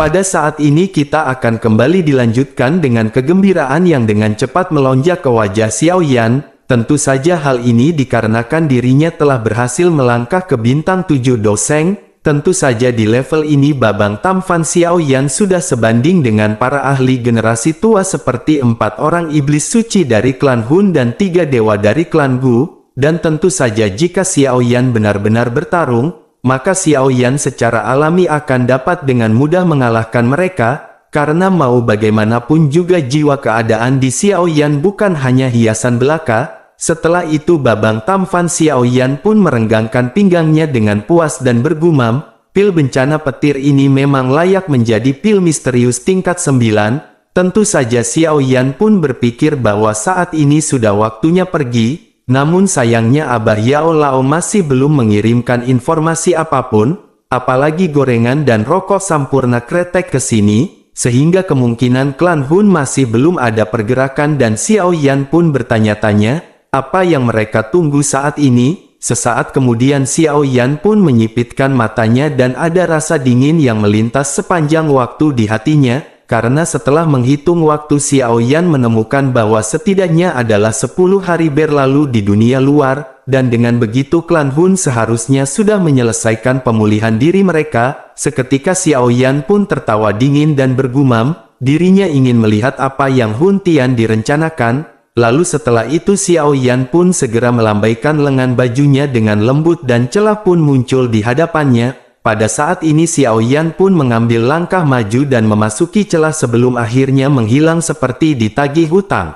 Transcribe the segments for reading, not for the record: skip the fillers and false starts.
Pada saat ini kita akan kembali dilanjutkan dengan kegembiraan yang dengan cepat melonjak ke wajah Xiao Yan. Tentu saja hal ini dikarenakan dirinya telah berhasil melangkah ke bintang 7 doseng. Tentu saja di level ini Babang Tamfan Xiao Yan sudah sebanding dengan para ahli generasi tua seperti 4 orang iblis suci dari klan Hun dan 3 dewa dari klan Gu. Dan tentu saja jika Xiao Yan benar-benar bertarung, maka Xiao Yan secara alami akan dapat dengan mudah mengalahkan mereka, karena mau bagaimanapun juga jiwa keadaan di Xiao Yan bukan hanya hiasan belaka. Setelah itu Babang Tamfan Xiao Yan pun merenggangkan pinggangnya dengan puas dan bergumam, pil bencana petir ini memang layak menjadi pil misterius tingkat 9. Tentu saja Xiao Yan pun berpikir bahwa saat ini sudah waktunya pergi. Namun sayangnya Abah Yao Lao masih belum mengirimkan informasi apapun, apalagi gorengan dan rokok sampurna kretek ke sini, sehingga kemungkinan klan Hun masih belum ada pergerakan dan Xiao Yan pun bertanya-tanya, apa yang mereka tunggu saat ini? Sesaat kemudian Xiao Yan pun menyipitkan matanya dan ada rasa dingin yang melintas sepanjang waktu di hatinya. Karena setelah menghitung waktu Xiao Yan menemukan bahwa setidaknya adalah 10 hari berlalu di dunia luar, dan dengan begitu klan Hun seharusnya sudah menyelesaikan pemulihan diri mereka. Seketika Xiao Yan pun tertawa dingin dan bergumam, dirinya ingin melihat apa yang Hun Tian direncanakan. Lalu setelah itu Xiao Yan pun segera melambaikan lengan bajunya dengan lembut dan celah pun muncul di hadapannya. Pada saat ini Xiao Yan pun mengambil langkah maju dan memasuki celah sebelum akhirnya menghilang seperti ditagih hutang.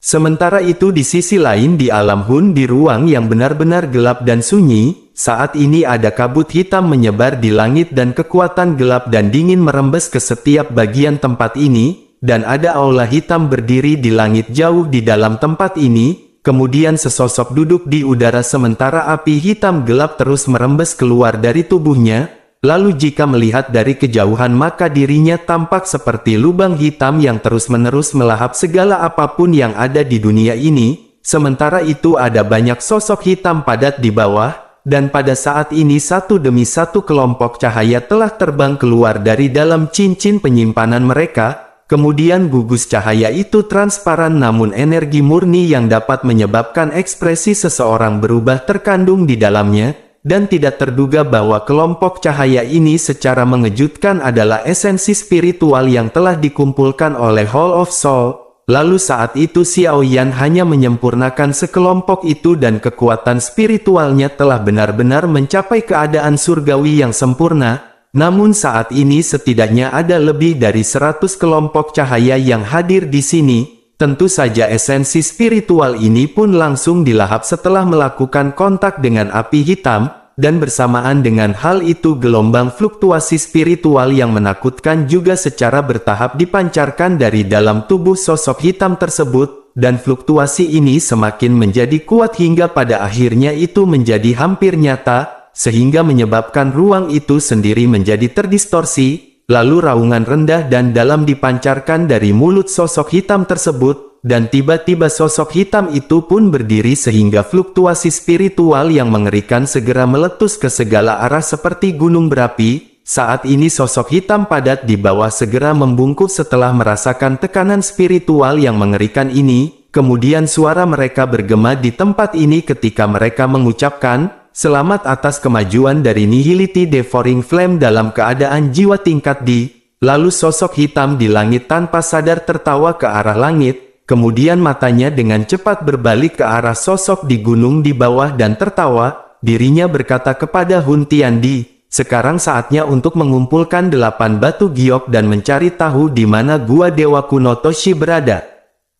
Sementara itu di sisi lain di alam Hun di ruang yang benar-benar gelap dan sunyi, saat ini ada kabut hitam menyebar di langit dan kekuatan gelap dan dingin merembes ke setiap bagian tempat ini, dan ada aula hitam berdiri di langit jauh di dalam tempat ini. Kemudian sesosok duduk di udara sementara api hitam gelap terus merembes keluar dari tubuhnya. Lalu jika melihat dari kejauhan maka dirinya tampak seperti lubang hitam yang terus-menerus melahap segala apapun yang ada di dunia ini. Sementara itu ada banyak sosok hitam padat di bawah, dan pada saat ini satu demi satu kelompok cahaya telah terbang keluar dari dalam cincin penyimpanan mereka. Kemudian gugus cahaya itu transparan namun energi murni yang dapat menyebabkan ekspresi seseorang berubah terkandung di dalamnya, dan tidak terduga bahwa kelompok cahaya ini secara mengejutkan adalah esensi spiritual yang telah dikumpulkan oleh Hall of Soul. Lalu saat itu Xiao Yan hanya menyempurnakan sekelompok itu dan kekuatan spiritualnya telah benar-benar mencapai keadaan surgawi yang sempurna. Namun saat ini setidaknya ada lebih dari 100 kelompok cahaya yang hadir di sini. Tentu saja esensi spiritual ini pun langsung dilahap setelah melakukan kontak dengan api hitam, dan bersamaan dengan hal itu gelombang fluktuasi spiritual yang menakutkan juga secara bertahap dipancarkan dari dalam tubuh sosok hitam tersebut, dan fluktuasi ini semakin menjadi kuat hingga pada akhirnya itu menjadi hampir nyata, sehingga menyebabkan ruang itu sendiri menjadi terdistorsi. Lalu raungan rendah dan dalam dipancarkan dari mulut sosok hitam tersebut, dan tiba-tiba sosok hitam itu pun berdiri sehingga fluktuasi spiritual yang mengerikan segera meletus ke segala arah seperti gunung berapi. Saat ini sosok hitam padat di bawah segera membungkuk setelah merasakan tekanan spiritual yang mengerikan ini. Kemudian suara mereka bergema di tempat ini ketika mereka mengucapkan, "Selamat atas kemajuan dari Nihility Devouring Flame dalam keadaan jiwa tingkat D." Lalu sosok hitam di langit tanpa sadar tertawa ke arah langit, kemudian matanya dengan cepat berbalik ke arah sosok di gunung di bawah dan tertawa. Dirinya berkata kepada Hun Tiandi, "Sekarang saatnya untuk mengumpulkan 8 batu giok dan mencari tahu di mana gua Dewa Kuno Toshi berada."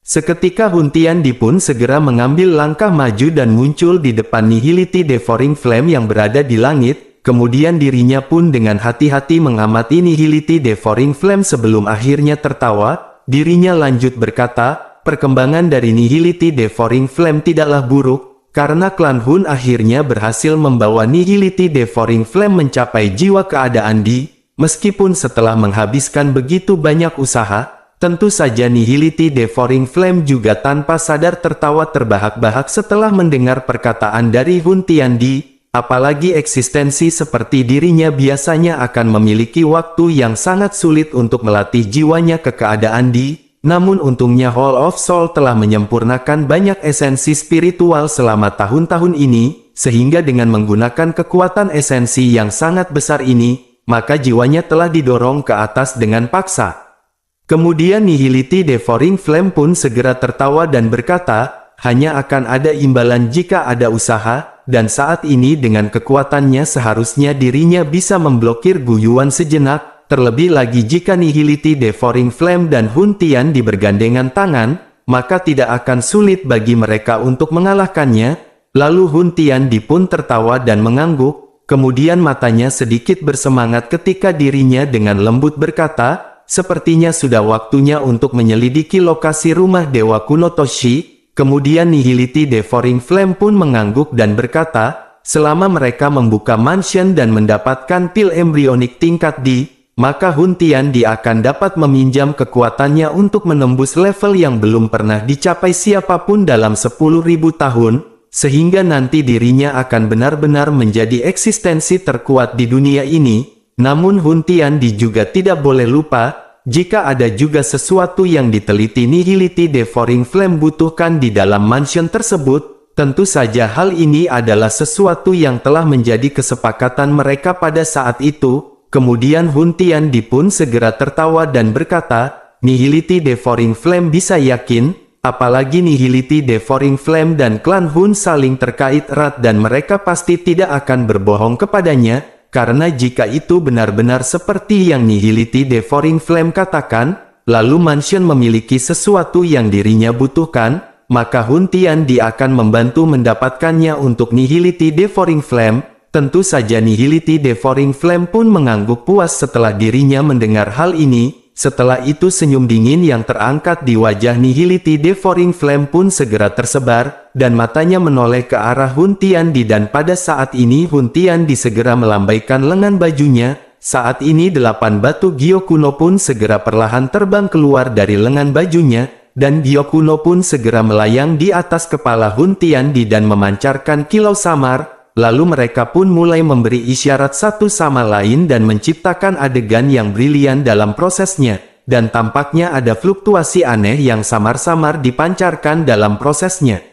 Seketika Hun Tiandi pun segera mengambil langkah maju dan muncul di depan Nihility Devouring Flame yang berada di langit. Kemudian dirinya pun dengan hati-hati mengamati Nihility Devouring Flame sebelum akhirnya tertawa. Dirinya lanjut berkata, "Perkembangan dari Nihility Devouring Flame tidaklah buruk, karena klan Hun akhirnya berhasil membawa Nihility Devouring Flame mencapai jiwa keadaan D. Meskipun setelah menghabiskan begitu banyak usaha, tentu saja Nihility Devouring Flame juga tanpa sadar tertawa terbahak-bahak setelah mendengar perkataan dari Hun Tiandi. apalagi eksistensi seperti dirinya biasanya akan memiliki waktu yang sangat sulit untuk melatih jiwanya ke keadaan namun untungnya Hall of Soul telah menyempurnakan banyak esensi spiritual selama tahun-tahun ini, sehingga dengan menggunakan kekuatan esensi yang sangat besar ini, maka jiwanya telah didorong ke atas dengan paksa. Kemudian Nihility Devouring Flame pun segera tertawa dan berkata, hanya akan ada imbalan jika ada usaha, dan saat ini dengan kekuatannya seharusnya dirinya bisa memblokir guyuan sejenak. Terlebih lagi jika Nihility Devouring Flame dan Hun Tian bergandengan tangan, maka tidak akan sulit bagi mereka untuk mengalahkannya. Lalu Hun Tian pun tertawa dan mengangguk, kemudian matanya sedikit bersemangat ketika dirinya dengan lembut berkata, sepertinya sudah waktunya untuk menyelidiki lokasi rumah Dewa Kuno Toshi. Kemudian Nihility Devouring Flame pun mengangguk dan berkata, selama mereka membuka mansion dan mendapatkan pil embrionik tingkat D, maka Hun Tian akan dapat meminjam kekuatannya untuk menembus level yang belum pernah dicapai siapapun dalam 10.000 tahun, sehingga nanti dirinya akan benar-benar menjadi eksistensi terkuat di dunia ini. Namun Hun Tian juga tidak boleh lupa, jika ada juga sesuatu yang diteliti Nihility Devouring Flame butuhkan di dalam mansion tersebut, tentu saja hal ini adalah sesuatu yang telah menjadi kesepakatan mereka pada saat itu. Kemudian Hun Tian pun segera tertawa dan berkata, Nihility Devouring Flame bisa yakin, apalagi Nihility Devouring Flame dan klan Hun saling terkait erat dan mereka pasti tidak akan berbohong kepadanya, karena jika itu benar-benar seperti yang Nihility Devouring Flame katakan, lalu mansion memiliki sesuatu yang dirinya butuhkan, maka Hun Tian akan membantu mendapatkannya untuk Nihility Devouring Flame. Tentu saja Nihility Devouring Flame pun mengangguk puas setelah dirinya mendengar hal ini. Setelah itu senyum dingin yang terangkat di wajah Nihility Devouring Flame pun segera tersebar, dan matanya menoleh ke arah Hun Tian dan pada saat ini Hun Tian segera melambaikan lengan bajunya. Saat ini 8 batu Gyo kuno pun segera perlahan terbang keluar dari lengan bajunya, dan Gyo kuno pun segera melayang di atas kepala Hun Tian dan memancarkan kilau samar. Lalu mereka pun mulai memberi isyarat satu sama lain dan menciptakan adegan yang brilian dalam prosesnya. Dan tampaknya ada fluktuasi aneh yang samar-samar dipancarkan dalam prosesnya.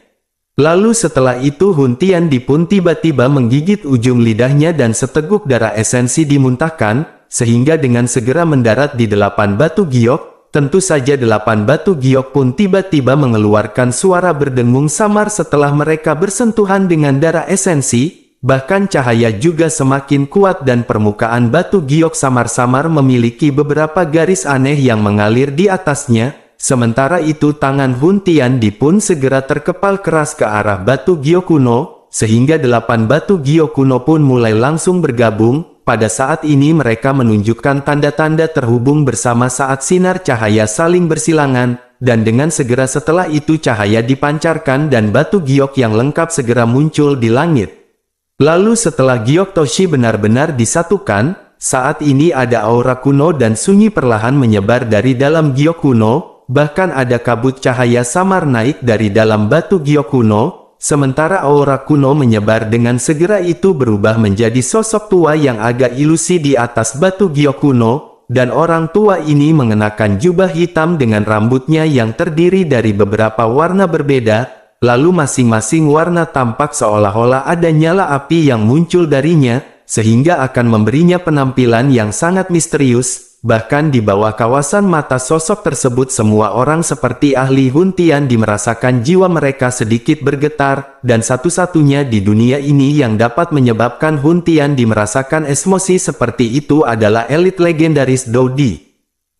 Lalu setelah itu Hun Tian pun tiba-tiba menggigit ujung lidahnya dan seteguk darah esensi dimuntahkan, sehingga dengan segera mendarat di 8 batu giok. Tentu saja 8 batu giok pun tiba-tiba mengeluarkan suara berdengung samar setelah mereka bersentuhan dengan darah esensi, bahkan cahaya juga semakin kuat dan permukaan batu giok samar-samar memiliki beberapa garis aneh yang mengalir di atasnya. Sementara itu tangan Hun Tian pun segera terkepal keras ke arah batu giok kuno, sehingga 8 batu giok kuno pun mulai langsung bergabung. Pada saat ini mereka menunjukkan tanda-tanda terhubung bersama saat sinar cahaya saling bersilangan, dan dengan segera setelah itu cahaya dipancarkan dan batu giok yang lengkap segera muncul di langit. Lalu setelah giok Toshi benar-benar disatukan, saat ini ada aura kuno dan sunyi perlahan menyebar dari dalam giok kuno, bahkan ada kabut cahaya samar naik dari dalam batu giok kuno. Sementara aura kuno menyebar dengan segera itu berubah menjadi sosok tua yang agak ilusi di atas batu giok kuno, dan orang tua ini mengenakan jubah hitam dengan rambutnya yang terdiri dari beberapa warna berbeda, lalu masing-masing warna tampak seolah-olah ada nyala api yang muncul darinya, sehingga akan memberinya penampilan yang sangat misterius. Bahkan di bawah kawasan mata sosok tersebut semua orang seperti ahli Hun Tian merasakan jiwa mereka sedikit bergetar, dan satu-satunya di dunia ini yang dapat menyebabkan Hun Tian merasakan emosi seperti itu adalah elit legendaris Dou Di.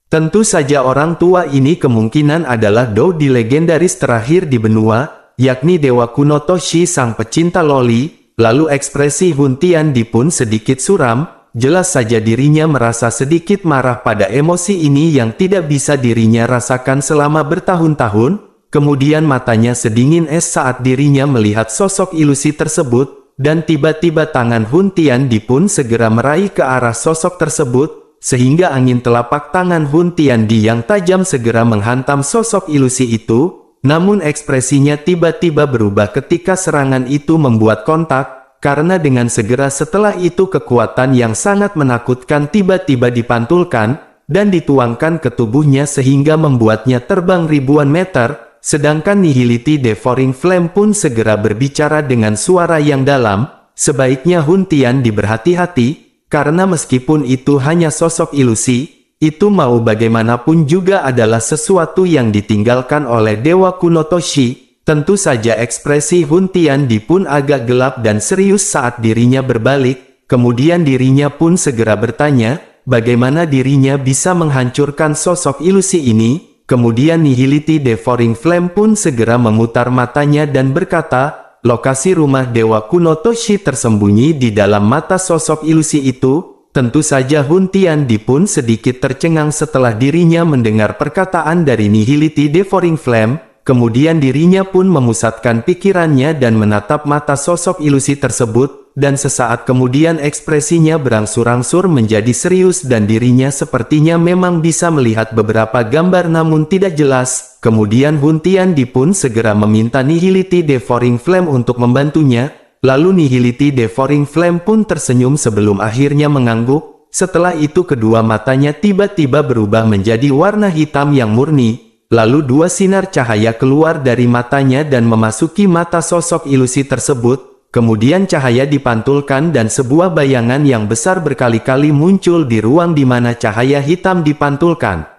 Tentu saja orang tua ini kemungkinan adalah Dou Di legendaris terakhir di benua, yakni Dewa Kuno Toshi sang pecinta loli. Lalu ekspresi Hun Tian pun sedikit suram. Jelas saja dirinya merasa sedikit marah pada emosi ini yang tidak bisa dirinya rasakan selama bertahun-tahun. Kemudian matanya sedingin es saat dirinya melihat sosok ilusi tersebut, dan tiba-tiba tangan Hun Tian pun segera meraih ke arah sosok tersebut, sehingga angin telapak tangan Hun Tian yang tajam segera menghantam sosok ilusi itu. Namun ekspresinya tiba-tiba berubah ketika serangan itu membuat kontak. karena dengan segera setelah itu kekuatan yang sangat menakutkan tiba-tiba dipantulkan, dan dituangkan ke tubuhnya sehingga membuatnya terbang ribuan meter, sedangkan Nihility Devouring Flame pun segera berbicara dengan suara yang dalam, sebaiknya Hun Tian berhati-hati, karena meskipun itu hanya sosok ilusi, itu mau bagaimanapun juga adalah sesuatu yang ditinggalkan oleh Dewa Kuno Toshi. Tentu saja ekspresi Hun Tian pun agak gelap dan serius saat dirinya berbalik, kemudian dirinya pun segera bertanya, bagaimana dirinya bisa menghancurkan sosok ilusi ini. Kemudian Nihility Devouring Flame pun segera memutar matanya dan berkata, lokasi rumah Dewa Kuno Toshi tersembunyi di dalam mata sosok ilusi itu. Tentu saja Hun Tian pun sedikit tercengang setelah dirinya mendengar perkataan dari Nihility Devouring Flame. Kemudian dirinya pun memusatkan pikirannya dan menatap mata sosok ilusi tersebut, dan sesaat kemudian ekspresinya berangsur-angsur menjadi serius dan dirinya sepertinya memang bisa melihat beberapa gambar namun tidak jelas. Kemudian Hun Tian pun segera meminta Nihility Devouring Flame untuk membantunya, lalu Nihility Devouring Flame pun tersenyum sebelum akhirnya mengangguk. Setelah itu kedua matanya tiba-tiba berubah menjadi warna hitam yang murni. Lalu dua sinar cahaya keluar dari matanya dan memasuki mata sosok ilusi tersebut. Kemudian cahaya dipantulkan dan sebuah bayangan yang besar berkali-kali muncul di ruang di mana cahaya hitam dipantulkan.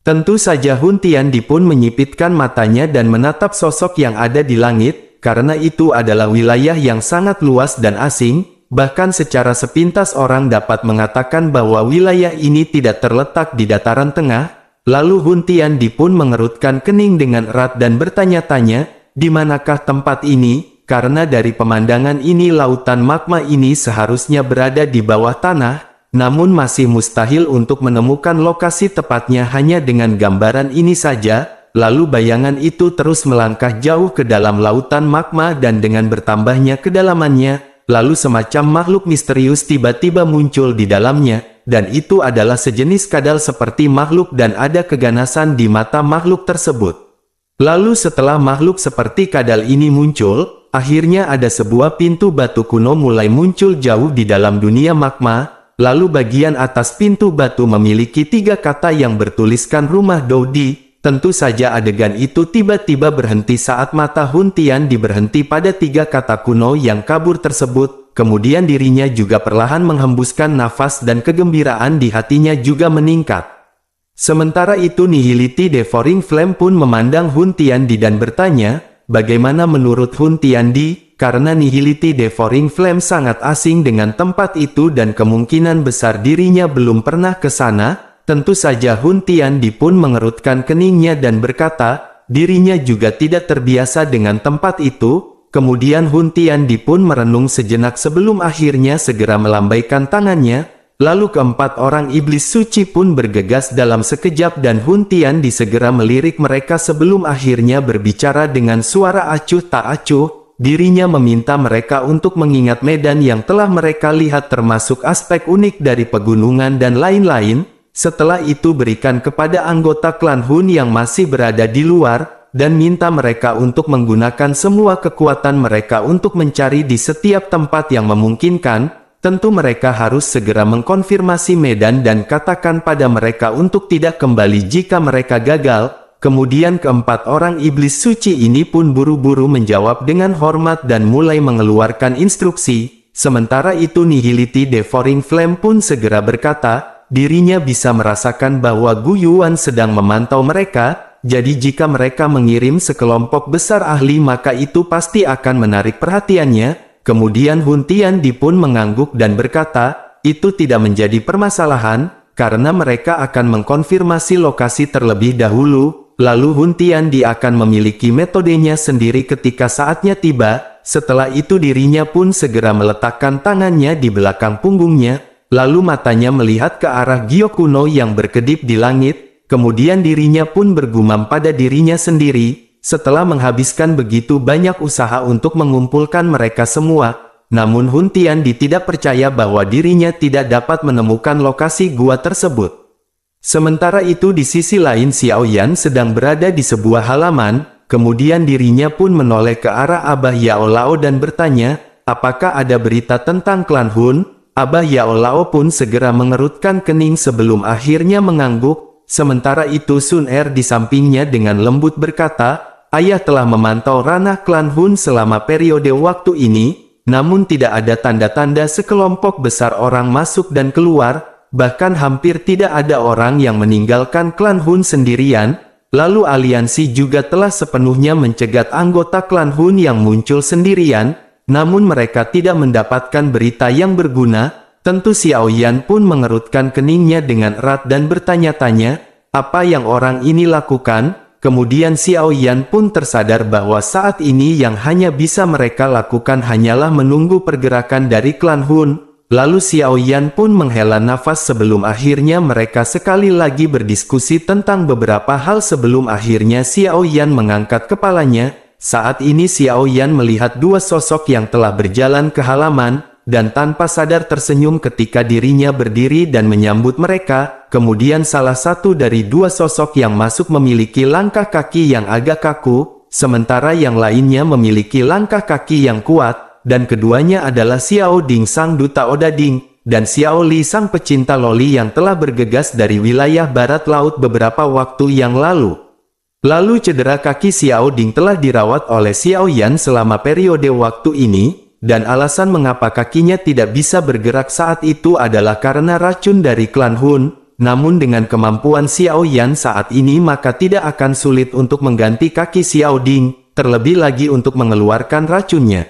Tentu saja Hun Tian pun menyipitkan matanya dan menatap sosok yang ada di langit, karena itu adalah wilayah yang sangat luas dan asing. Bahkan secara sepintas orang dapat mengatakan bahwa wilayah ini tidak terletak di dataran tengah. Lalu Hun Tian pun mengerutkan kening dengan erat dan bertanya-tanya, di manakah tempat ini? Karena dari pemandangan ini lautan magma ini seharusnya berada di bawah tanah, namun masih mustahil untuk menemukan lokasi tepatnya hanya dengan gambaran ini saja. Lalu bayangan itu terus melangkah jauh ke dalam lautan magma dan dengan bertambahnya kedalamannya, lalu semacam makhluk misterius tiba-tiba muncul di dalamnya. Dan itu adalah sejenis kadal seperti makhluk dan ada keganasan di mata makhluk tersebut. Lalu setelah makhluk seperti kadal ini muncul, akhirnya ada sebuah pintu batu kuno mulai muncul jauh di dalam dunia magma. Lalu bagian atas pintu batu memiliki 3 kata yang bertuliskan Rumah Dodi. Tentu saja adegan itu tiba-tiba berhenti saat mata Hun Tian berhenti pada 3 kata kuno yang kabur tersebut. Kemudian dirinya juga perlahan menghembuskan nafas dan kegembiraan di hatinya juga meningkat. Sementara itu Nihility Devouring Flame pun memandang Hun Tian dan bertanya, bagaimana menurut Hun Tian? Karena Nihility Devouring Flame sangat asing dengan tempat itu dan kemungkinan besar dirinya belum pernah ke sana. Tentu saja Hun Tian pun mengerutkan keningnya dan berkata, dirinya juga tidak terbiasa dengan tempat itu. Kemudian Hun Tian pun merenung sejenak sebelum akhirnya segera melambaikan tangannya, lalu keempat orang iblis suci pun bergegas dalam sekejap dan Hun Tian segera melirik mereka sebelum akhirnya berbicara dengan suara acuh tak acuh. Dirinya meminta mereka untuk mengingat medan yang telah mereka lihat termasuk aspek unik dari pegunungan dan lain-lain. Setelah itu berikan kepada anggota klan Hun yang masih berada di luar, dan minta mereka untuk menggunakan semua kekuatan mereka untuk mencari di setiap tempat yang memungkinkan. Tentu mereka harus segera mengkonfirmasi medan dan katakan pada mereka untuk tidak kembali jika mereka gagal. Kemudian keempat orang iblis suci ini pun buru-buru menjawab dengan hormat dan mulai mengeluarkan instruksi. Sementara itu Nihility Devouring Flame pun segera berkata, dirinya bisa merasakan bahwa Gu Yuan sedang memantau mereka. Jadi jika mereka mengirim sekelompok besar ahli maka itu pasti akan menarik perhatiannya. Kemudian Hun Tian pun mengangguk dan berkata, itu tidak menjadi permasalahan, karena mereka akan mengkonfirmasi lokasi terlebih dahulu. Lalu Hun Tian akan memiliki metodenya sendiri ketika saatnya tiba. Setelah itu dirinya pun segera meletakkan tangannya di belakang punggungnya, lalu matanya melihat ke arah giok kuno yang berkedip di langit. Kemudian dirinya pun bergumam pada dirinya sendiri, setelah menghabiskan begitu banyak usaha untuk mengumpulkan mereka semua. Namun Hun Tian tidak percaya bahwa dirinya tidak dapat menemukan lokasi gua tersebut. Sementara itu di sisi lain Xiao Yan sedang berada di sebuah halaman, kemudian dirinya pun menoleh ke arah Abah Yao Lao dan bertanya, apakah ada berita tentang klan Hun? Abah Yao Lao pun segera mengerutkan kening sebelum akhirnya mengangguk. Sementara itu Sun Er di sampingnya dengan lembut berkata, ayah telah memantau ranah klan Hun selama periode waktu ini, namun tidak ada tanda-tanda sekelompok besar orang masuk dan keluar, bahkan hampir tidak ada orang yang meninggalkan klan Hun sendirian. Lalu aliansi juga telah sepenuhnya mencegat anggota klan Hun yang muncul sendirian, namun mereka tidak mendapatkan berita yang berguna. Tentu Xiao Yan pun mengerutkan keningnya dengan erat dan bertanya-tanya, apa yang orang ini lakukan? Kemudian Xiao Yan pun tersadar bahwa saat ini yang hanya bisa mereka lakukan hanyalah menunggu pergerakan dari klan Hun. Lalu Xiao Yan pun menghela nafas sebelum akhirnya mereka sekali lagi berdiskusi tentang beberapa hal sebelum akhirnya Xiao Yan mengangkat kepalanya. Saat ini Xiao Yan melihat dua sosok yang telah berjalan ke halaman, dan tanpa sadar tersenyum ketika dirinya berdiri dan menyambut mereka. Kemudian salah satu dari dua sosok yang masuk memiliki langkah kaki yang agak kaku, sementara yang lainnya memiliki langkah kaki yang kuat. Dan keduanya adalah Xiao Ding sang duta Odading, dan Xiao Li sang pecinta loli yang telah bergegas dari wilayah barat laut beberapa waktu yang lalu. Lalu cedera kaki Xiao Ding telah dirawat oleh Xiao Yan selama periode waktu ini, dan alasan mengapa kakinya tidak bisa bergerak saat itu adalah karena racun dari klan Hun. Namun dengan kemampuan Xiao Yan saat ini maka tidak akan sulit untuk mengganti kaki Xiao Ding, terlebih lagi untuk mengeluarkan racunnya.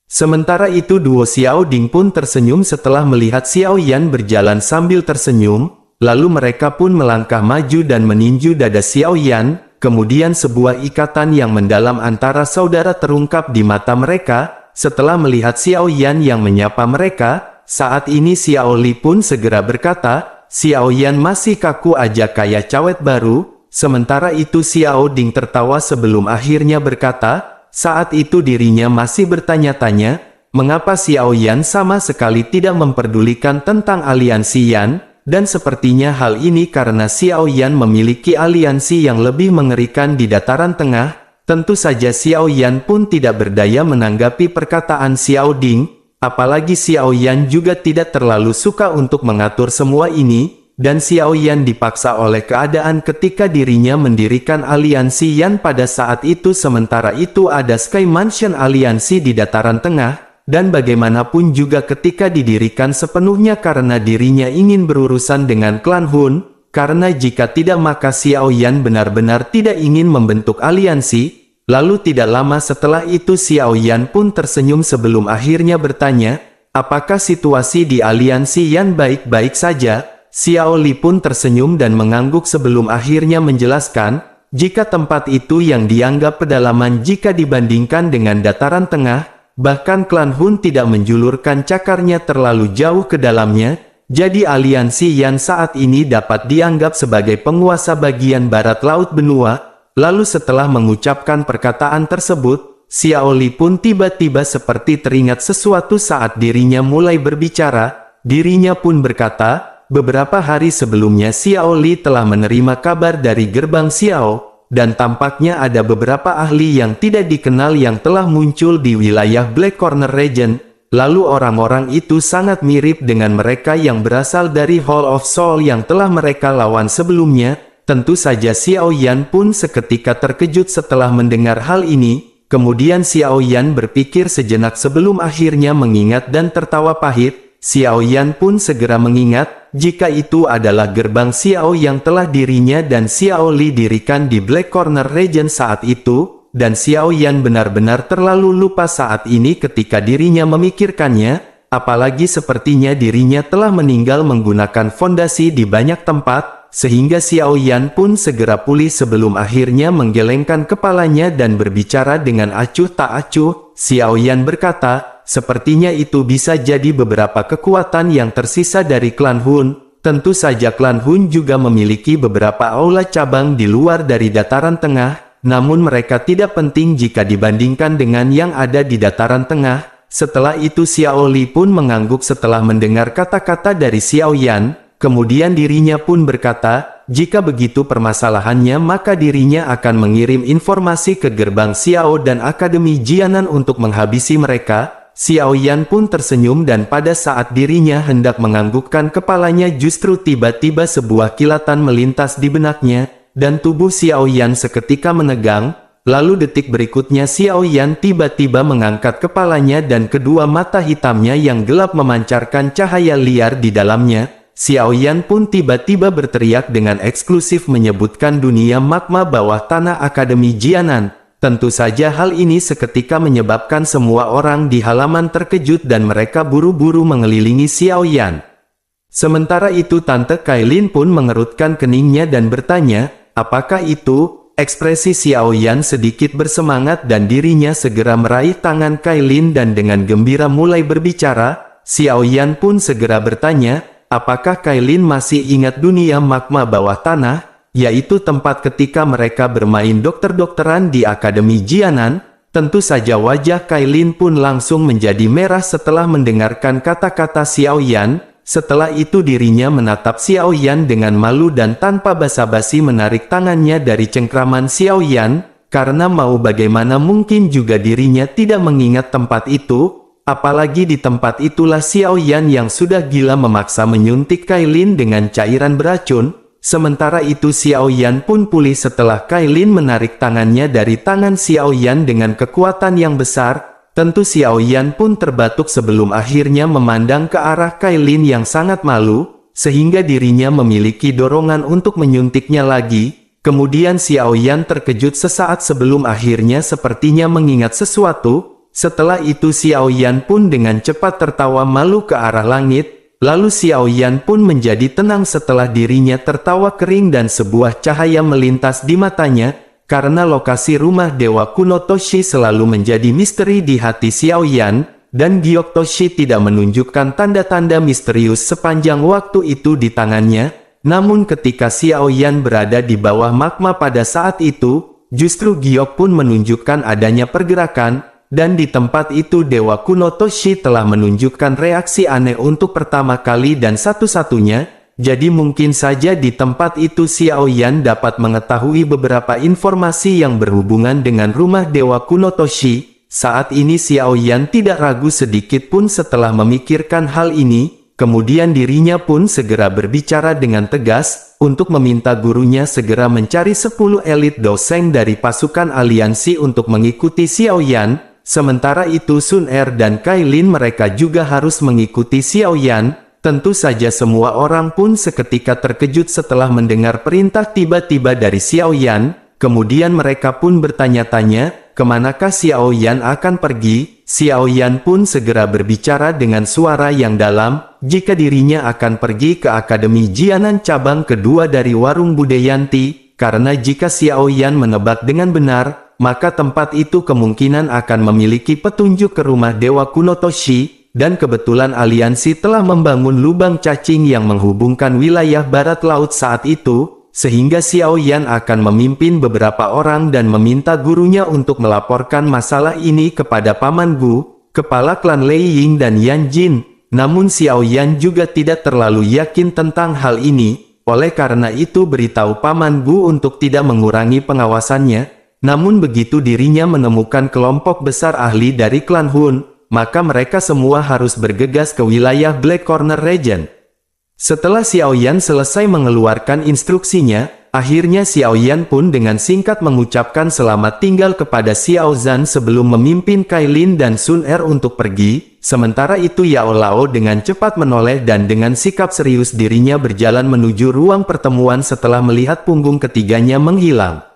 Sementara itu duo Xiao Ding pun tersenyum setelah melihat Xiao Yan berjalan sambil tersenyum, lalu mereka pun melangkah maju dan meninju dada Xiao Yan, kemudian sebuah ikatan yang mendalam antara saudara terungkap di mata mereka. Setelah melihat Xiao Yan yang menyapa mereka, saat ini Xiao Li pun segera berkata, Xiao Yan masih kaku aja kayak cawet baru. Sementara itu Xiao Ding tertawa sebelum akhirnya berkata, saat itu dirinya masih bertanya-tanya, mengapa Xiao Yan sama sekali tidak memperdulikan tentang aliansi Yan, dan sepertinya hal ini karena Xiao Yan memiliki aliansi yang lebih mengerikan di dataran tengah. Tentu saja Xiao Yan pun tidak berdaya menanggapi perkataan Xiao Ding, apalagi Xiao Yan juga tidak terlalu suka untuk mengatur semua ini. Dan Xiao Yan dipaksa oleh keadaan ketika dirinya mendirikan aliansi Yan pada saat itu. Sementara itu ada Sky Mansion aliansi di dataran tengah, dan bagaimanapun juga ketika didirikan sepenuhnya karena dirinya ingin berurusan dengan klan Hun, karena jika tidak maka Xiao Yan benar-benar tidak ingin membentuk aliansi. Lalu tidak lama setelah itu Xiao Yan pun tersenyum sebelum akhirnya bertanya, apakah situasi di aliansi Yan baik-baik saja? Xiao Li pun tersenyum dan mengangguk sebelum akhirnya menjelaskan, jika tempat itu yang dianggap pedalaman jika dibandingkan dengan dataran tengah, bahkan klan Hun tidak menjulurkan cakarnya terlalu jauh ke dalamnya, jadi aliansi Yan saat ini dapat dianggap sebagai penguasa bagian barat laut benua. Lalu setelah mengucapkan perkataan tersebut, Xiao Li pun tiba-tiba seperti teringat sesuatu saat dirinya mulai berbicara. Dirinya pun berkata, beberapa hari sebelumnya Xiao Li telah menerima kabar dari gerbang Xiao, dan tampaknya ada beberapa ahli yang tidak dikenal yang telah muncul di wilayah Black Corner Region. Lalu orang-orang itu sangat mirip dengan mereka yang berasal dari Hall of Soul yang telah mereka lawan sebelumnya. Tentu saja Xiao Yan pun seketika terkejut setelah mendengar hal ini. Kemudian Xiao Yan berpikir sejenak sebelum akhirnya mengingat dan tertawa pahit. Xiao Yan pun segera mengingat, jika itu adalah gerbang Xiao yang telah dirinya dan Xiao Li dirikan di Black Corner Region saat itu, dan Xiao Yan benar-benar terlalu lupa saat ini ketika dirinya memikirkannya, apalagi sepertinya dirinya telah meninggal menggunakan fondasi di banyak tempat, sehingga Xiao Yan pun segera pulih sebelum akhirnya menggelengkan kepalanya dan berbicara dengan acuh tak acuh. Xiao Yan berkata, sepertinya itu bisa jadi beberapa kekuatan yang tersisa dari klan Hun. Tentu saja klan Hun juga memiliki beberapa aula cabang di luar dari dataran tengah, namun mereka tidak penting jika dibandingkan dengan yang ada di dataran tengah. Setelah itu Xiao Li pun mengangguk setelah mendengar kata-kata dari Xiao Yan, kemudian dirinya pun berkata, jika begitu permasalahannya maka dirinya akan mengirim informasi ke gerbang Xiao dan Akademi Jianan untuk menghabisi mereka. Xiao Yan pun tersenyum dan pada saat dirinya hendak menganggukkan kepalanya justru tiba-tiba sebuah kilatan melintas di benaknya, dan tubuh Xiao Yan seketika menegang, lalu detik berikutnya Xiao Yan tiba-tiba mengangkat kepalanya dan kedua mata hitamnya yang gelap memancarkan cahaya liar di dalamnya. Xiao Yan pun tiba-tiba berteriak dengan eksklusif menyebutkan dunia magma bawah tanah Akademi Jianan. Tentu saja hal ini seketika menyebabkan semua orang di halaman terkejut dan mereka buru-buru mengelilingi Xiao Yan. Sementara itu Tante Kailin pun mengerutkan keningnya dan bertanya, apakah itu? Ekspresi Xiao Yan sedikit bersemangat dan dirinya segera meraih tangan Kailin dan dengan gembira mulai berbicara. Xiao Yan pun segera bertanya, apakah Kailin masih ingat dunia magma bawah tanah? Yaitu tempat ketika mereka bermain dokter-dokteran di Akademi Jianan. Tentu saja wajah Kailin pun langsung menjadi merah setelah mendengarkan kata-kata Xiao Yan. Setelah itu dirinya menatap Xiao Yan dengan malu dan tanpa basa-basi menarik tangannya dari cengkraman Xiao Yan, karena mau bagaimana mungkin juga dirinya tidak mengingat tempat itu, apalagi di tempat itulah Xiao Yan yang sudah gila memaksa menyuntik Kailin dengan cairan beracun. Sementara itu Xiao Yan pun pulih setelah Kailin menarik tangannya dari tangan Xiao Yan dengan kekuatan yang besar. Tentu Xiao Yan pun terbatuk sebelum akhirnya memandang ke arah Kailin yang sangat malu, sehingga dirinya memiliki dorongan untuk menyuntiknya lagi. Kemudian Xiao Yan terkejut sesaat sebelum akhirnya sepertinya mengingat sesuatu. Setelah itu Xiao Yan pun dengan cepat tertawa malu ke arah langit. Lalu Xiao Yan pun menjadi tenang setelah dirinya tertawa kering dan sebuah cahaya melintas di matanya, karena lokasi rumah Dewa Kuno Toshi selalu menjadi misteri di hati Xiao Yan, dan Giok Toshi tidak menunjukkan tanda-tanda misterius sepanjang waktu itu di tangannya. Namun ketika Xiao Yan berada di bawah magma pada saat itu, justru Giok pun menunjukkan adanya pergerakan. Dan di tempat itu Dewa Kuno Toshi telah menunjukkan reaksi aneh untuk pertama kali dan satu-satunya, jadi mungkin saja di tempat itu Xiao Yan dapat mengetahui beberapa informasi yang berhubungan dengan rumah Dewa Kuno Toshi. Saat ini Xiao Yan tidak ragu sedikit pun setelah memikirkan hal ini, kemudian dirinya pun segera berbicara dengan tegas, untuk meminta gurunya segera mencari 10 elit doseng dari pasukan aliansi untuk mengikuti Xiao Yan. Sementara itu Sun Er dan Kailin mereka juga harus mengikuti Xiao Yan. Tentu saja semua orang pun seketika terkejut setelah mendengar perintah tiba-tiba dari Xiao Yan. Kemudian mereka pun bertanya-tanya, kemanakah Xiao Yan akan pergi? Xiao Yan pun segera berbicara dengan suara yang dalam, jika dirinya akan pergi ke Akademi Jianan cabang kedua dari Warung Budayanti, karena jika Xiao Yan menebak dengan benar, maka tempat itu kemungkinan akan memiliki petunjuk ke rumah Dewa Kuno Toshi, dan kebetulan aliansi telah membangun lubang cacing yang menghubungkan wilayah barat laut saat itu, sehingga Xiao Yan akan memimpin beberapa orang dan meminta gurunya untuk melaporkan masalah ini kepada Paman Gu, kepala klan Lei Ying dan Yan Jin. Namun Xiao Yan juga tidak terlalu yakin tentang hal ini, oleh karena itu beritahu Paman Gu untuk tidak mengurangi pengawasannya. Namun begitu dirinya menemukan kelompok besar ahli dari klan Hun, maka mereka semua harus bergegas ke wilayah Black Corner Region. Setelah Xiao Yan selesai mengeluarkan instruksinya, akhirnya Xiao Yan pun dengan singkat mengucapkan selamat tinggal kepada Xiao Zhan sebelum memimpin Kailin dan Sun Er untuk pergi. Sementara itu Yao Lao dengan cepat menoleh dan dengan sikap serius dirinya berjalan menuju ruang pertemuan setelah melihat punggung ketiganya menghilang.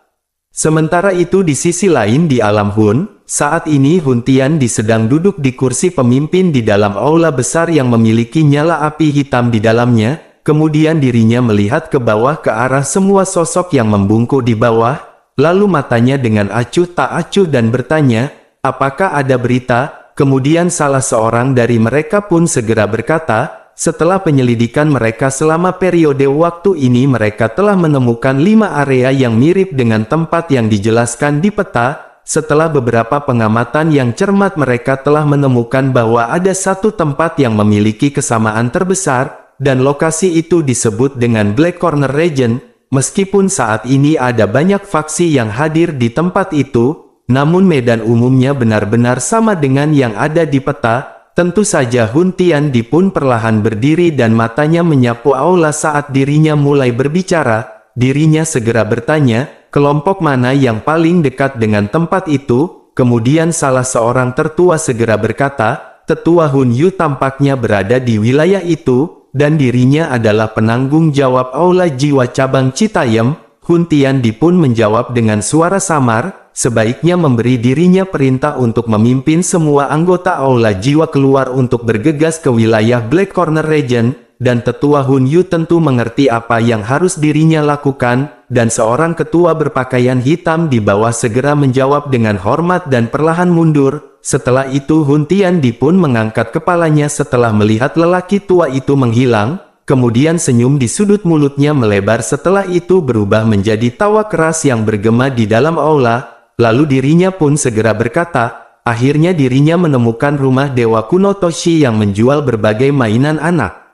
Sementara itu di sisi lain di alam Hun, saat ini Hun Tian sedang duduk di kursi pemimpin di dalam aula besar yang memiliki nyala api hitam di dalamnya, kemudian dirinya melihat ke bawah ke arah semua sosok yang membungkuk di bawah, lalu matanya dengan acuh tak acuh dan bertanya, apakah ada berita? Kemudian salah seorang dari mereka pun segera berkata, setelah penyelidikan mereka selama periode waktu ini mereka telah menemukan 5 area yang mirip dengan tempat yang dijelaskan di peta. Setelah beberapa pengamatan yang cermat mereka telah menemukan bahwa ada satu tempat yang memiliki kesamaan terbesar, dan lokasi itu disebut dengan Black Corner Region. Meskipun saat ini ada banyak faksi yang hadir di tempat itu, namun medan umumnya benar-benar sama dengan yang ada di peta. Tentu saja Hun Tiandi pun perlahan berdiri dan matanya menyapu aula saat dirinya mulai berbicara. Dirinya segera bertanya, kelompok mana yang paling dekat dengan tempat itu? Kemudian salah seorang tertua segera berkata, Tetua Hun Yu tampaknya berada di wilayah itu, dan dirinya adalah penanggung jawab aula jiwa cabang Citayam. Hun Tiandi pun menjawab dengan suara samar, sebaiknya memberi dirinya perintah untuk memimpin semua anggota aula jiwa keluar untuk bergegas ke wilayah Black Corner Region, dan Tetua Hun Yu tentu mengerti apa yang harus dirinya lakukan, dan seorang ketua berpakaian hitam di bawah segera menjawab dengan hormat dan perlahan mundur. Setelah itu Hun Tiandi pun mengangkat kepalanya setelah melihat lelaki tua itu menghilang. Kemudian senyum di sudut mulutnya melebar setelah itu berubah menjadi tawa keras yang bergema di dalam aula, lalu dirinya pun segera berkata, akhirnya dirinya menemukan rumah Dewa Kuno Toshi yang menjual berbagai mainan anak.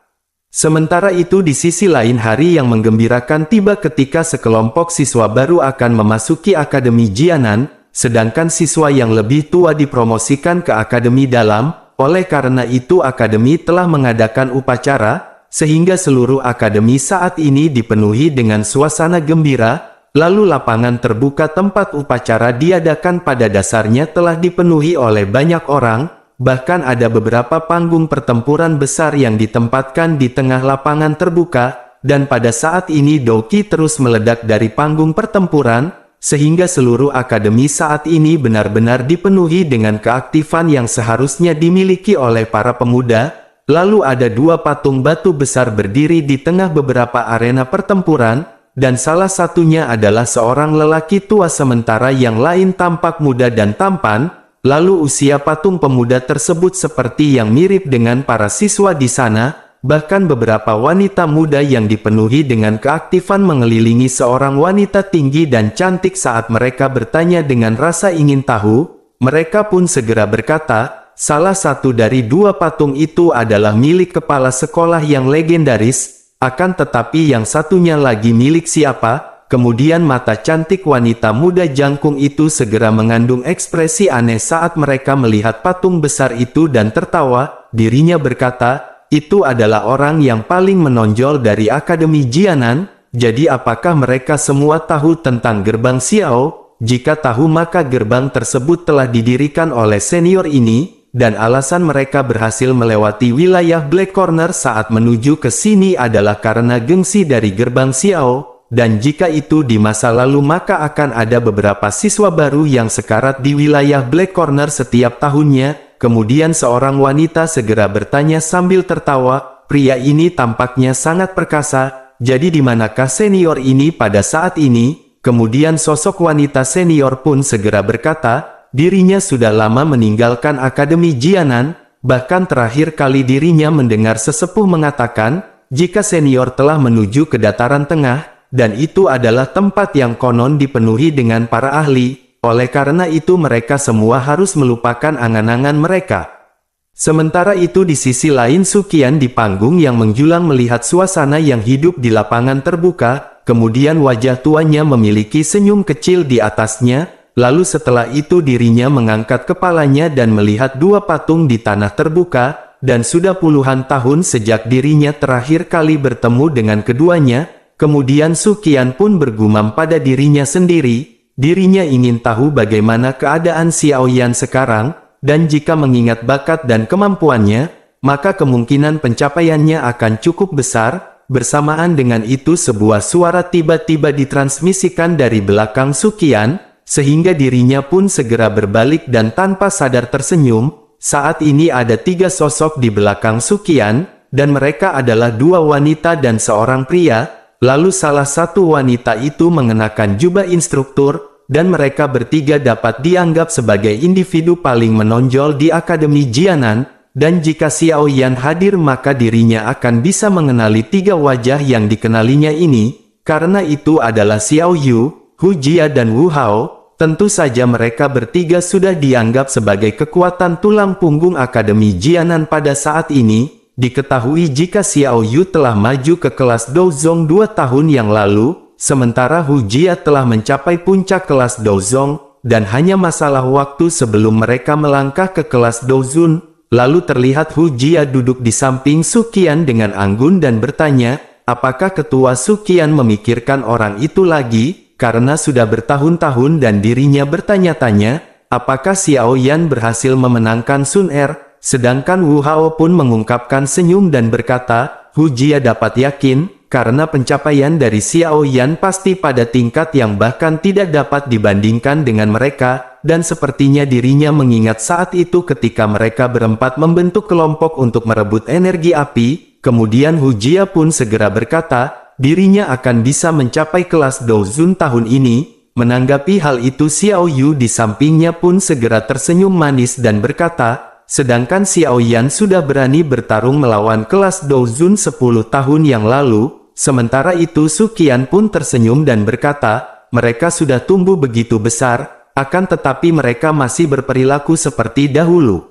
Sementara itu di sisi lain hari yang menggembirakan tiba ketika sekelompok siswa baru akan memasuki Akademi Jianan, sedangkan siswa yang lebih tua dipromosikan ke Akademi Dalam, oleh karena itu Akademi telah mengadakan upacara, sehingga seluruh akademi saat ini dipenuhi dengan suasana gembira, lalu lapangan terbuka tempat upacara diadakan pada dasarnya telah dipenuhi oleh banyak orang, bahkan ada beberapa panggung pertempuran besar yang ditempatkan di tengah lapangan terbuka, dan pada saat ini Doki terus meledak dari panggung pertempuran, sehingga seluruh akademi saat ini benar-benar dipenuhi dengan keaktifan yang seharusnya dimiliki oleh para pemuda. Lalu ada dua patung batu besar berdiri di tengah beberapa arena pertempuran, dan salah satunya adalah seorang lelaki tua sementara yang lain tampak muda dan tampan. Lalu usia patung pemuda tersebut seperti yang mirip dengan para siswa di sana, bahkan beberapa wanita muda yang dipenuhi dengan keaktifan mengelilingi seorang wanita tinggi dan cantik saat mereka bertanya dengan rasa ingin tahu. Mereka pun segera berkata, salah satu dari dua patung itu adalah milik kepala sekolah yang legendaris, akan tetapi yang satunya lagi milik siapa? Kemudian mata cantik wanita muda jangkung itu segera mengandung ekspresi aneh saat mereka melihat patung besar itu dan tertawa. Dirinya berkata, itu adalah orang yang paling menonjol dari Akademi Jianan. Jadi apakah mereka semua tahu tentang gerbang Xiao? Jika tahu maka gerbang tersebut telah didirikan oleh senior ini, dan alasan mereka berhasil melewati wilayah Black Corner saat menuju ke sini adalah karena gengsi dari gerbang Xiao, dan jika itu di masa lalu maka akan ada beberapa siswa baru yang sekarat di wilayah Black Corner setiap tahunnya. Kemudian seorang wanita segera bertanya sambil tertawa, pria ini tampaknya sangat perkasa, jadi di manakah senior ini pada saat ini? Kemudian sosok wanita senior pun segera berkata, dirinya sudah lama meninggalkan Akademi Jianan, bahkan terakhir kali dirinya mendengar sesepuh mengatakan, jika senior telah menuju ke dataran tengah, dan itu adalah tempat yang konon dipenuhi dengan para ahli, oleh karena itu mereka semua harus melupakan angan-angan mereka. Sementara itu di sisi lain Sukian di panggung yang menjulang melihat suasana yang hidup di lapangan terbuka, kemudian wajah tuanya memiliki senyum kecil di atasnya. Lalu setelah itu dirinya mengangkat kepalanya dan melihat dua patung di tanah terbuka, dan sudah puluhan tahun sejak dirinya terakhir kali bertemu dengan keduanya. Kemudian Sukian pun bergumam pada dirinya sendiri, dirinya ingin tahu bagaimana keadaan Xiaoyan sekarang, dan jika mengingat bakat dan kemampuannya, maka kemungkinan pencapaiannya akan cukup besar. Bersamaan dengan itu sebuah suara tiba-tiba ditransmisikan dari belakang Sukian, sehingga dirinya pun segera berbalik dan tanpa sadar tersenyum. Saat ini ada tiga sosok di belakang Sukian, dan mereka adalah dua wanita dan seorang pria. Lalu salah satu wanita itu mengenakan jubah instruktur, dan mereka bertiga dapat dianggap sebagai individu paling menonjol di Akademi Jianan, dan jika Xiaoyan hadir maka dirinya akan bisa mengenali tiga wajah yang dikenalinya ini, karena itu adalah Xiao Yu, Hu Jia dan Wu Hao. Tentu saja mereka bertiga sudah dianggap sebagai kekuatan tulang punggung Akademi Jianan pada saat ini. Diketahui jika Xiao Yu telah maju ke kelas Douzong 2 tahun yang lalu, sementara Hu Jia telah mencapai puncak kelas Douzong. dan hanya masalah waktu sebelum mereka melangkah ke kelas Dozun. Lalu terlihat Hu Jia duduk di samping Su Qian dengan anggun dan bertanya, apakah ketua Su Qian memikirkan orang itu lagi, karena sudah bertahun-tahun dan dirinya bertanya-tanya, apakah Xiao Yan berhasil memenangkan Sun Er, sedangkan Wu Hao pun mengungkapkan senyum dan berkata, Hu Jia dapat yakin, karena pencapaian dari Xiao Yan pasti pada tingkat yang bahkan tidak dapat dibandingkan dengan mereka, dan sepertinya dirinya mengingat saat itu ketika mereka berempat membentuk kelompok untuk merebut energi api. Kemudian Hu Jia pun segera berkata, dirinya akan bisa mencapai kelas Dozun tahun ini. Menanggapi hal itu Xiao Yu di sampingnya pun segera tersenyum manis dan berkata, sedangkan Xiao Yan sudah berani bertarung melawan kelas Dozun 10 tahun yang lalu. Sementara itu Su Qian pun tersenyum dan berkata, mereka sudah tumbuh begitu besar, akan tetapi mereka masih berperilaku seperti dahulu.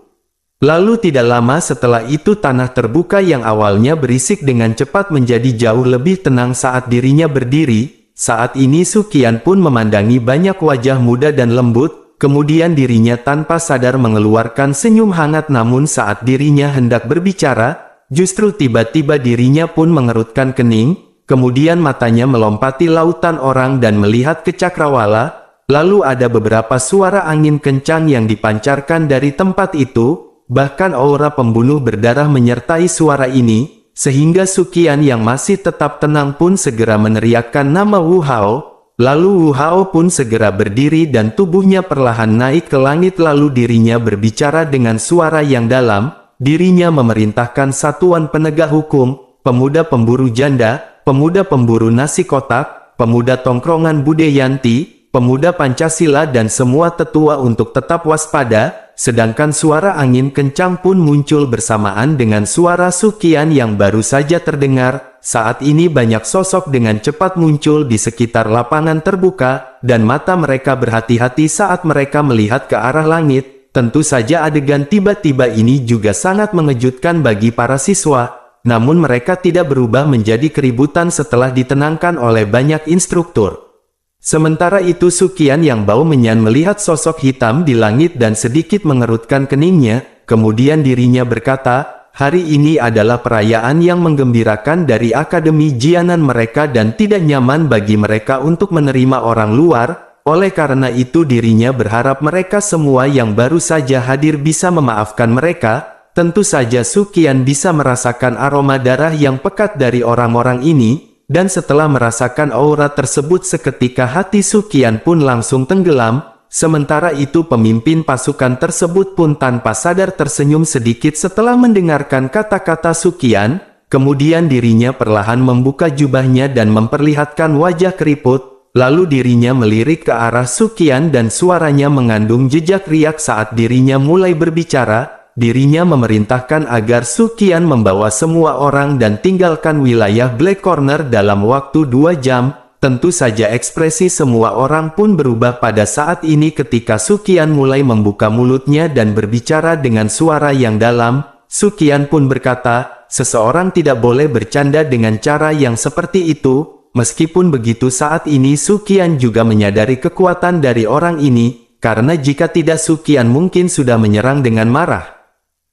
Lalu tidak lama setelah itu tanah terbuka yang awalnya berisik dengan cepat menjadi jauh lebih tenang saat dirinya berdiri. Saat ini Su Qian pun memandangi banyak wajah muda dan lembut, kemudian dirinya tanpa sadar mengeluarkan senyum hangat, namun saat dirinya hendak berbicara, justru tiba-tiba dirinya pun mengerutkan kening, kemudian matanya melompati lautan orang dan melihat ke cakrawala. Lalu ada beberapa suara angin kencang yang dipancarkan dari tempat itu, bahkan aura pembunuh berdarah menyertai suara ini, sehingga Su Qian yang masih tetap tenang pun segera meneriakkan nama Wu Hao. Lalu Wu Hao pun segera berdiri dan tubuhnya perlahan naik ke langit, lalu dirinya berbicara dengan suara yang dalam. Dirinya memerintahkan satuan penegak hukum, pemuda pemburu janda, pemuda pemburu nasi kotak, pemuda tongkrongan Bude Yanti, pemuda Pancasila dan semua tetua untuk tetap waspada. Sedangkan suara angin kencang pun muncul bersamaan dengan suara Su Qian yang baru saja terdengar. Saat ini banyak sosok dengan cepat muncul di sekitar lapangan terbuka, dan mata mereka berhati-hati saat mereka melihat ke arah langit. Tentu saja adegan tiba-tiba ini juga sangat mengejutkan bagi para siswa, namun mereka tidak berubah menjadi keributan setelah ditenangkan oleh banyak instruktur. Sementara itu Su Qian yang bau menyan melihat sosok hitam di langit dan sedikit mengerutkan keningnya, kemudian dirinya berkata, hari ini adalah perayaan yang menggembirakan dari Akademi Jianan mereka dan tidak nyaman bagi mereka untuk menerima orang luar. Oleh karena itu dirinya berharap mereka semua yang baru saja hadir bisa memaafkan mereka. Tentu saja Su Qian bisa merasakan aroma darah yang pekat dari orang-orang ini, dan setelah merasakan aura tersebut seketika hati Su Qian pun langsung tenggelam. Sementara itu pemimpin pasukan tersebut pun tanpa sadar tersenyum sedikit setelah mendengarkan kata-kata Su Qian, kemudian dirinya perlahan membuka jubahnya dan memperlihatkan wajah keriput. Lalu dirinya melirik ke arah Su Qian dan suaranya mengandung jejak riak saat dirinya mulai berbicara. Dirinya memerintahkan agar Su Qian membawa semua orang dan tinggalkan wilayah Black Corner dalam waktu 2 jam. Tentu saja ekspresi semua orang pun berubah pada saat ini ketika Su Qian mulai membuka mulutnya dan berbicara dengan suara yang dalam. Su Qian pun berkata, seseorang tidak boleh bercanda dengan cara yang seperti itu. Meskipun begitu saat ini Su Qian juga menyadari kekuatan dari orang ini, karena jika tidak Su Qian mungkin sudah menyerang dengan marah.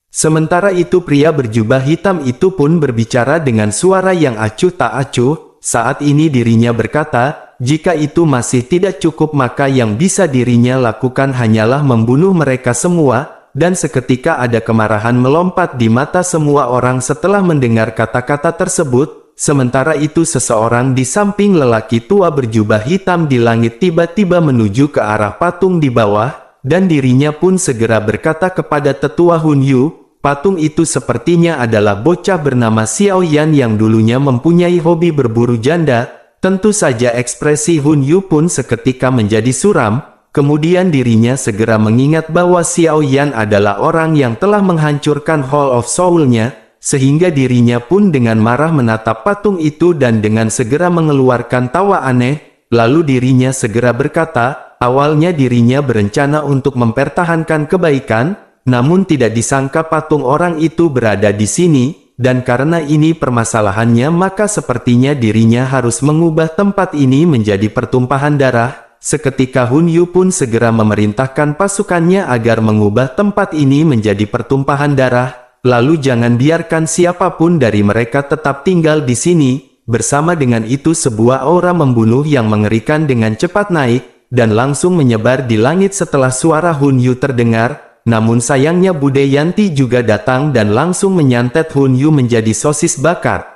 Sementara itu pria berjubah hitam itu pun berbicara dengan suara yang acuh tak acuh. Saat ini dirinya berkata, jika itu masih tidak cukup maka yang bisa dirinya lakukan hanyalah membunuh mereka semua. Dan seketika ada kemarahan melompat di mata semua orang setelah mendengar kata-kata tersebut. Sementara itu seseorang di samping lelaki tua berjubah hitam di langit tiba-tiba menuju ke arah patung di bawah, dan dirinya pun segera berkata kepada tetua Hun Yu, patung itu sepertinya adalah bocah bernama Xiao Yan yang dulunya mempunyai hobi berburu janda. Tentu saja ekspresi Hun Yu pun seketika menjadi suram, kemudian dirinya segera mengingat bahwa Xiao Yan adalah orang yang telah menghancurkan Hall of Soul-nya. Sehingga dirinya pun dengan marah menatap patung itu dan dengan segera mengeluarkan tawa aneh. Lalu dirinya segera berkata, awalnya dirinya berencana untuk mempertahankan kebaikan, namun tidak disangka patung orang itu berada di sini, dan karena ini permasalahannya maka sepertinya dirinya harus mengubah tempat ini menjadi pertumpahan darah. seketika Hun Yu pun segera memerintahkan pasukannya agar mengubah tempat ini menjadi pertumpahan darah, lalu jangan biarkan siapapun dari mereka tetap tinggal di sini. Bersama dengan itu sebuah aura membunuh yang mengerikan dengan cepat naik, dan langsung menyebar di langit setelah suara Hun Yu terdengar. Namun sayangnya Bude Yanti juga datang dan langsung menyantet Hun Yu menjadi sosis bakar.